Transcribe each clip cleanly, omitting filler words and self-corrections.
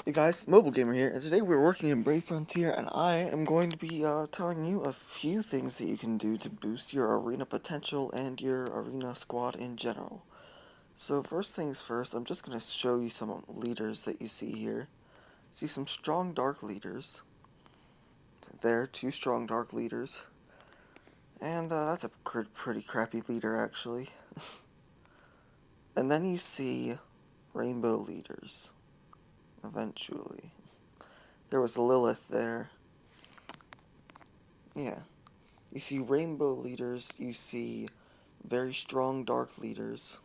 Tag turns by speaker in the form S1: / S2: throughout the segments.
S1: Hey guys, Mobile Gamer here, and today we're working in Brave Frontier, and I am going to be telling you a few things that you can do to boost your arena potential and your arena squad in general. So first things first, I'm just going to show you some leaders that you see here. See some strong dark leaders. There, two strong dark leaders. And that's a pretty crappy leader actually. And then you see rainbow leaders, eventually. There was Lilith there. Yeah. You see rainbow leaders, you see very strong dark leaders.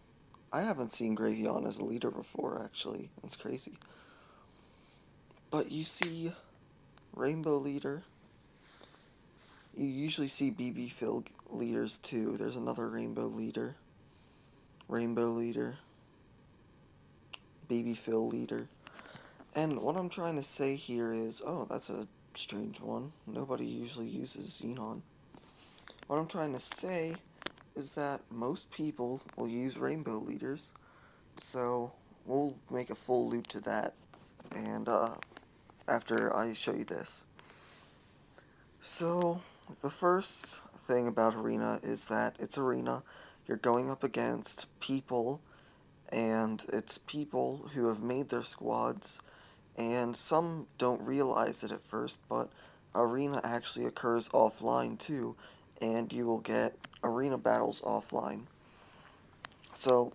S1: I haven't seen Gravion as a leader before, actually. That's crazy. But you see rainbow leader. You usually see BB Phil leaders too. There's another rainbow leader. Rainbow leader. BB Phil leader. And what I'm trying to say here is, oh, that's a strange one. Nobody usually uses Xenon. What I'm trying to say is that most people will use rainbow leaders, so we'll make a full loop to that, and after I show you this. So the first thing about Arena is that it's Arena. You're going up against people, and it's people who have made their squads, and some don't realize it at first, but Arena actually occurs offline too, and you will get Arena battles offline. So,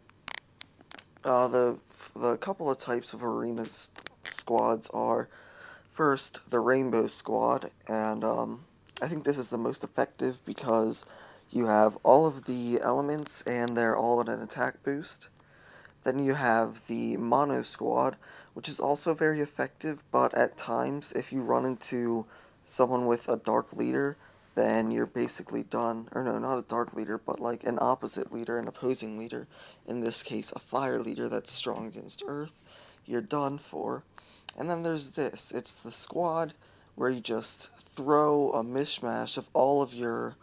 S1: the couple of types of arena squads are, first, the Rainbow Squad, and I think this is the most effective because you have all of the elements and they're all at an attack boost. Then you have the Mono Squad, which is also very effective, but at times, if you run into someone with a dark leader, then you're basically done. Or no, not a dark leader, but like an opposite leader, an opposing leader. In this case, a fire leader that's strong against earth. You're done for. And then there's this. It's the squad where you just throw a mishmash of all of your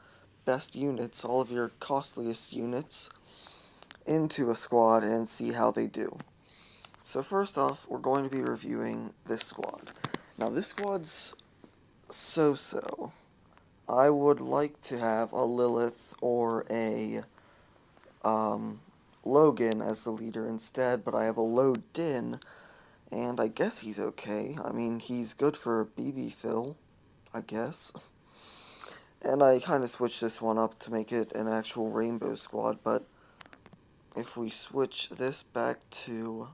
S1: best units, all of your costliest units, into a squad and see how they do. So first off, we're going to be reviewing this squad. Now this squad's so-so. I would like to have a Lilith or a Logan as the leader instead, but I have a Low Din, and I guess he's okay. I mean, he's good for BB Phil, I guess. And I kind of switched this one up to make it an actual rainbow squad, but if we switch this back to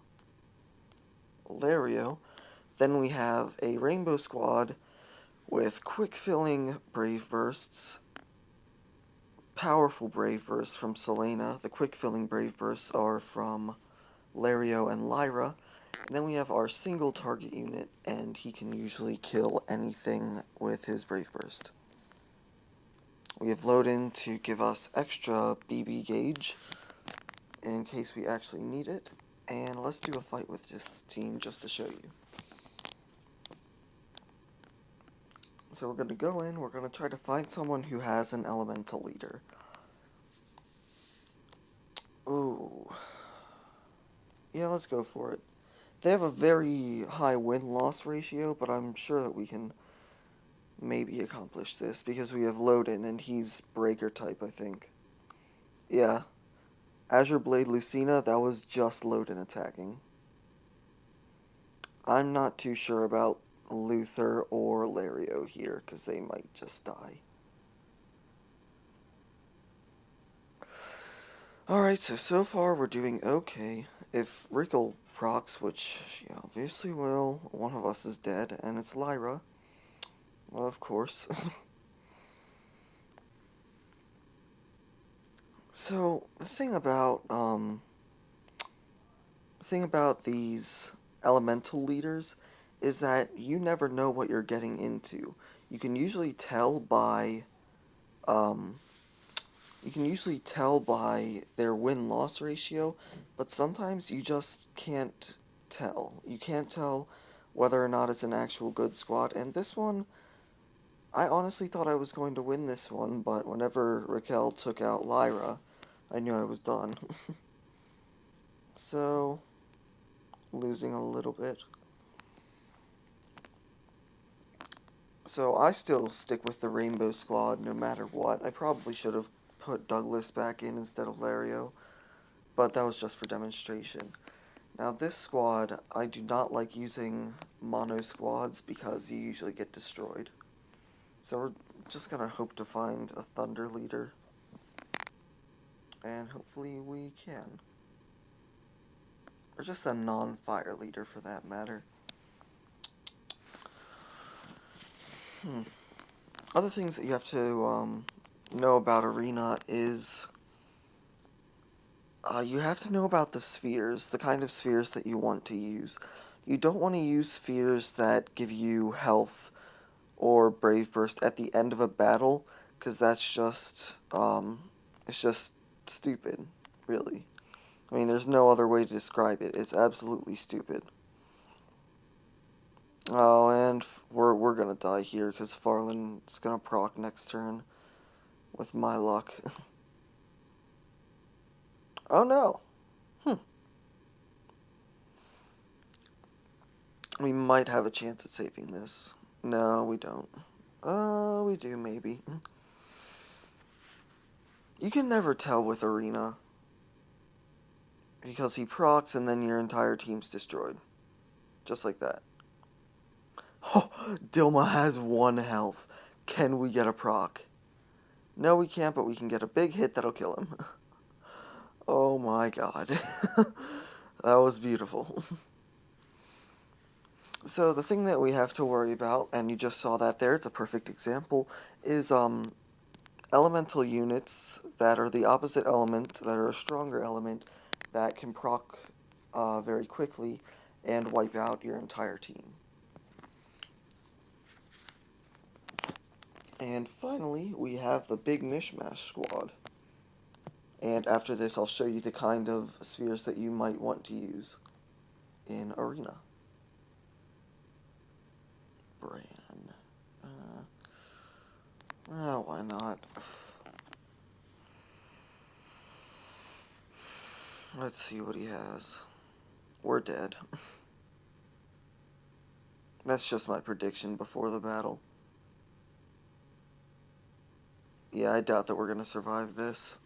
S1: Lario, then we have a rainbow squad with quick filling brave bursts, powerful brave bursts from Selena. The quick filling brave bursts are from Lario and Lyra. And then we have our single target unit, and he can usually kill anything with his brave burst. We have Loden to give us extra BB gauge in case we actually need it. And let's do a fight with this team just to show you. So we're going to go in, we're going to try to find someone who has an elemental leader. Ooh. Yeah, let's go for it. They have a very high win-loss ratio, but I'm sure that we can maybe accomplish this, because we have Loden, and he's Breaker type, I think. Yeah. Azure Blade Lucina, that was just Loden attacking. I'm not too sure about Luther or Lario here, because they might just die. Alright, so far we're doing okay. If Rickle procs, which she obviously will, one of us is dead, and it's Lyra. Well, of course. So, the thing about these elemental leaders is that you never know what you're getting into. You can usually tell by, their win-loss ratio, but sometimes you just can't tell. You can't tell whether or not it's an actual good squad, and this one, I honestly thought I was going to win this one, but whenever Raquel took out Lyra, I knew I was done. So, losing a little bit. So I still stick with the Rainbow Squad no matter what. I probably should have put Douglas back in instead of Lario, but that was just for demonstration. Now this squad, I do not like using mono squads because you usually get destroyed. So we're just gonna hope to find a Thunder leader. And hopefully we can. Or just a non-fire leader for that matter. Other things that you have to know about Arena is you have to know about the spheres, the kind of spheres that you want to use. You don't want to use spheres that give you health or Brave Burst at the end of a battle, because that's just, it's just stupid, really. I mean, there's no other way to describe it. It's absolutely stupid. Oh, and we're gonna die here, because Farland's gonna proc next turn, with my luck. Oh no! We might have a chance at saving this. No, we don't. We do, maybe. You can never tell with Arena. Because he procs and then your entire team's destroyed. Just like that. Oh, Dilma has 1 health. Can we get a proc? No, we can't, but we can get a big hit that'll kill him. Oh my god. That was beautiful. So the thing that we have to worry about, and you just saw that there, it's a perfect example, is elemental units that are the opposite element, that are a stronger element, that can proc very quickly and wipe out your entire team. And finally, we have the Big Mishmash Squad. And after this, I'll show you the kind of spheres that you might want to use in Arena. Bran. Well, why not? Let's see what he has. We're dead. That's just my prediction before the battle. Yeah, I doubt that we're going to survive this.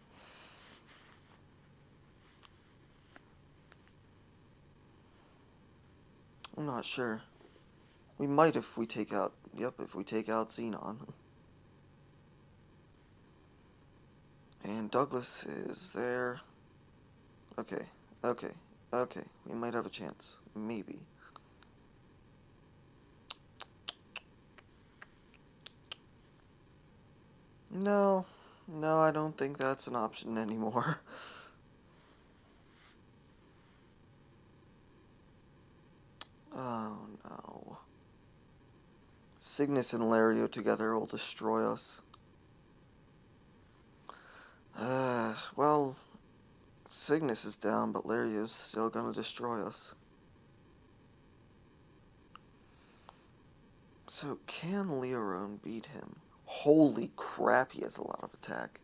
S1: I'm not sure. We might if we take out... Yep, if we take out Xenon. And Douglas is there. Okay, okay, okay. We might have a chance. Maybe. No, no, I don't think that's an option anymore. Oh no. Cygnus and Lario together will destroy us. Well, Cygnus is down, but Lario's still gonna destroy us. So, can Leorone beat him? Holy crap, he has a lot of attack.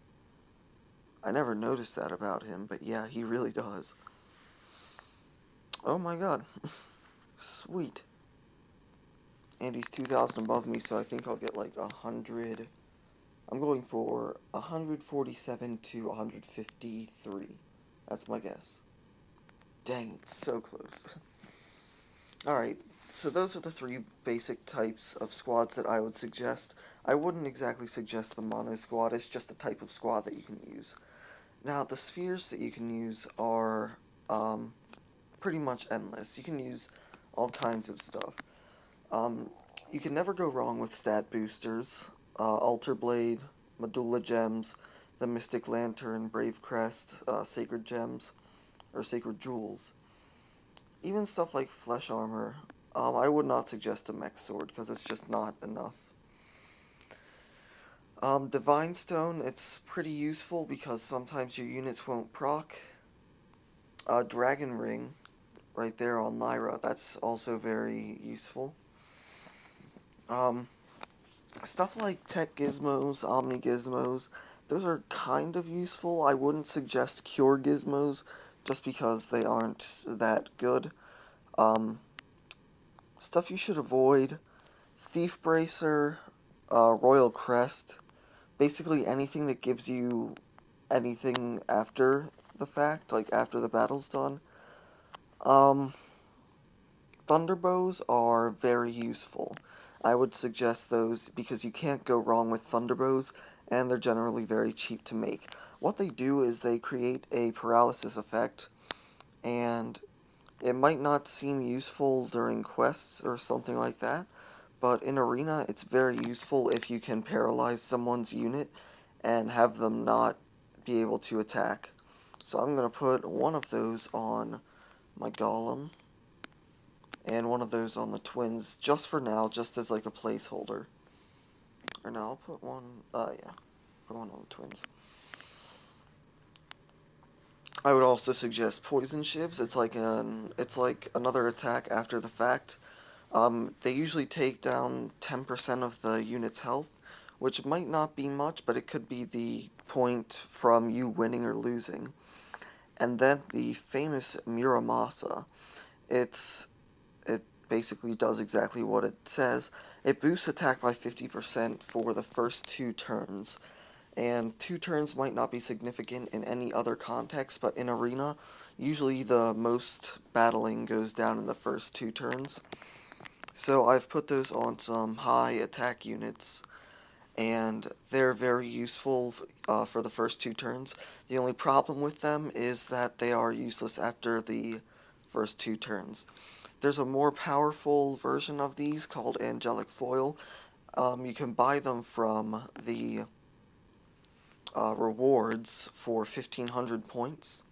S1: I never noticed that about him, but yeah, he really does. Oh my god. Sweet. And he's 2,000 above me, so I think I'll get like 100... I'm going for 147 to 153. That's my guess. Dang, it's so close. Alright, so those are the 3 basic types of squads that I would suggest. I wouldn't exactly suggest the mono squad, it's just a type of squad that you can use. Now, the spheres that you can use are pretty much endless. You can use all kinds of stuff. You can never go wrong with stat boosters. Alter Blade, Medulla Gems, the Mystic Lantern, Brave Crest, Sacred Gems, or Sacred Jewels. Even stuff like Flesh Armor, I would not suggest a Mech Sword, because it's just not enough. Divine Stone, it's pretty useful, because sometimes your units won't proc. Dragon Ring, right there on Lyra, that's also very useful. Stuff like Tech Gizmos, Omni Gizmos, those are kind of useful. I wouldn't suggest Cure Gizmos, just because they aren't that good. Stuff you should avoid, Thief Bracer, Royal Crest. Basically anything that gives you anything after the fact, like after the battle's done. Um, Thunderbows are very useful. I would suggest those because you can't go wrong with Thunderbows, and they're generally very cheap to make. What they do is they create a paralysis effect, and it might not seem useful during quests or something like that, but in Arena it's very useful if you can paralyze someone's unit and have them not be able to attack. So I'm going to put one of those on my Golem, and one of those on the twins, just for now, just as like a placeholder. Or no, I'll put one, yeah, put one on the twins. I would also suggest Poison Shivs. It's like another attack after the fact. They usually take down 10% of the unit's health, which might not be much, but it could be the point from you winning or losing. And then the famous Muramasa. It basically does exactly what it says. It boosts attack by 50% for the first 2 turns. And 2 turns might not be significant in any other context, but in Arena, usually the most battling goes down in the first 2 turns. So I've put those on some high attack units, and they're very useful for the first 2 turns. The only problem with them is that they are useless after the first 2 turns. There's a more powerful version of these called Angelic Foil. You can buy them from the rewards for 1500 points.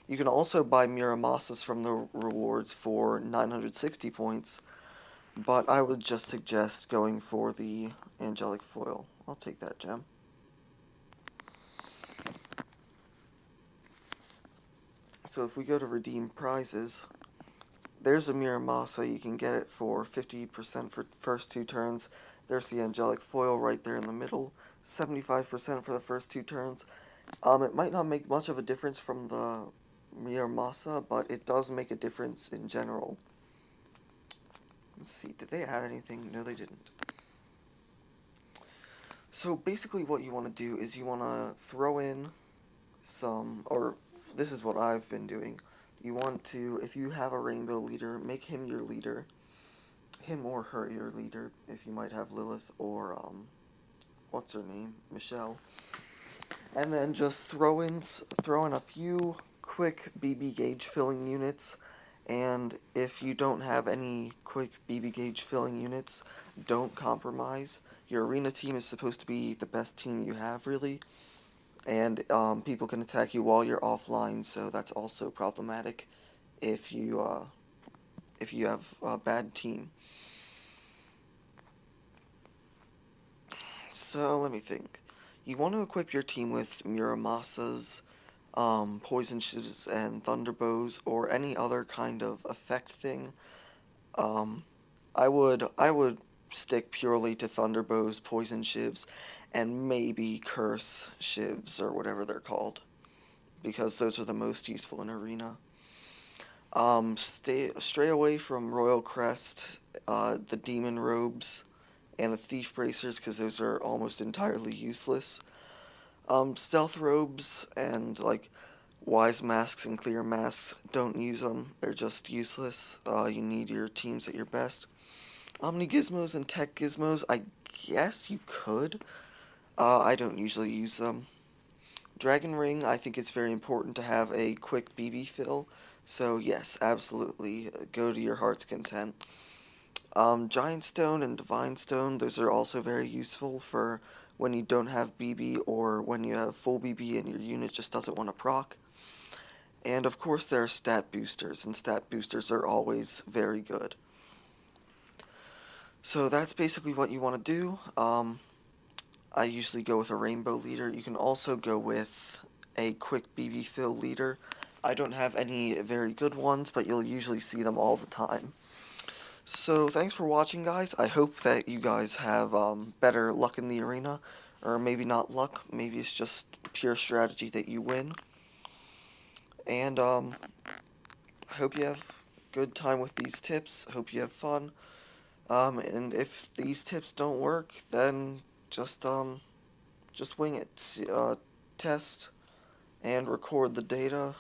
S1: You can also buy Muramasas from the rewards for 960 points, but I would just suggest going for the Angelic Foil. I'll take that gem. So if we go to redeem prizes, there's a Muramasa. You can get it for 50% for first 2 turns. There's the Angelic Foil right there in the middle, 75% for the first 2 turns. It might not make much of a difference from the Muramasa, but it does make a difference in general. Let's see, did they add anything? No, they didn't. So basically what you want to do is you want to throw in some, or this is what I've been doing. You want to, if you have a rainbow leader, make him your leader. Him or her your leader, if you might have Lilith or, what's her name? Michelle. And then just throw in a few quick BB gauge filling units, and if you don't have any quick BB gauge filling units, don't compromise. Your arena team is supposed to be the best team you have, really, and people can attack you while you're offline, so that's also problematic if you have a bad team. So let me think. You want to equip your team with Muramasas, Poison Shivs, and Thunderbows, or any other kind of effect thing. I would stick purely to Thunderbows, Poison Shivs, and maybe Curse Shivs, or whatever they're called, because those are the most useful in Arena. Stray away from Royal Crest, the Demon Robes, and the Thief Bracers, because those are almost entirely useless. Stealth Robes and, like, Wise Masks and Clear Masks, don't use them. They're just useless. You need your teams at your best. Omni Gizmos and Tech Gizmos, I guess you could. I don't usually use them. Dragon Ring, I think it's very important to have a quick BB fill. So yes, absolutely, go to your heart's content. Giant Stone and Divine Stone, those are also very useful for when you don't have BB or when you have full BB and your unit just doesn't want to proc. And of course there are stat boosters, and stat boosters are always very good. So that's basically what you want to do. I usually go with a rainbow leader. You can also go with a quick BB fill leader. I don't have any very good ones, but you'll usually see them all the time. So thanks for watching, guys. I hope that you guys have better luck in the arena, or maybe not luck, maybe it's just pure strategy that you win. And I hope you have good time with these tips. Hope you have fun. And if these tips don't work, then just just wing it. Test and record the data,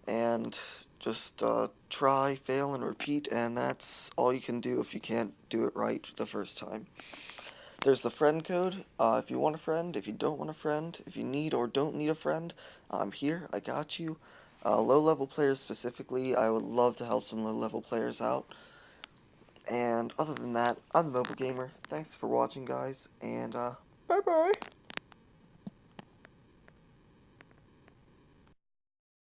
S1: and just try, fail, and repeat, and that's all you can do if you can't do it right the first time. There's the friend code. If you want a friend, if you don't want a friend, if you need or don't need a friend, I'm here. I got you. Low-level players specifically, I would love to help some low-level players out. And other than that, I'm the Mobile Gamer. Thanks for watching, guys, and bye-bye.